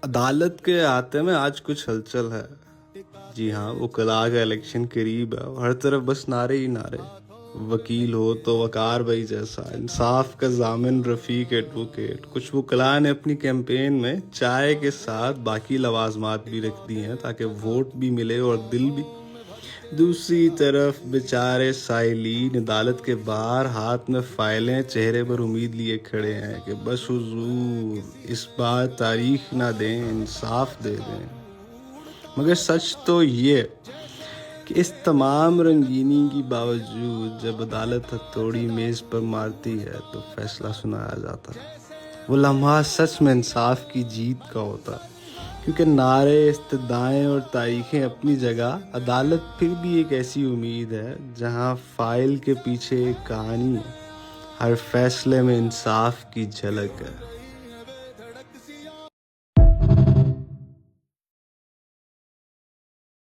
عدالت کے آتے میں آج کچھ ہلچل ہے. جی ہاں، وکلاء کا الیکشن قریب ہے، ہر طرف بس نعرے ہی نعرے. وکیل ہو تو وقار بھائی جیسا، انصاف کا ضامن رفیق ایڈوکیٹ. کچھ وکلاء نے اپنی کیمپین میں چائے کے ساتھ باقی لوازمات بھی رکھ دی ہیں تاکہ ووٹ بھی ملے اور دل بھی. دوسری طرف بیچارے سائلین عدالت کے باہر ہاتھ میں فائلیں، چہرے پر امید لیے کھڑے ہیں کہ بس حضور اس بار تاریخ نہ دیں، انصاف دے دیں. مگر سچ تو یہ کہ اس تمام رنگینی کی باوجود جب عدالت ہتھوڑی میز پر مارتی ہے تو فیصلہ سنایا جاتا ہے. وہ لمحہ سچ میں انصاف کی جیت کا ہوتا ہے، کیونکہ نعرے، استدعائیں اور تاریخیں اپنی جگہ، عدالت پھر بھی ایک ایسی امید ہے جہاں فائل کے پیچھے ایک کہانی ہے، ہر فیصلے میں انصاف کی جھلک ہے.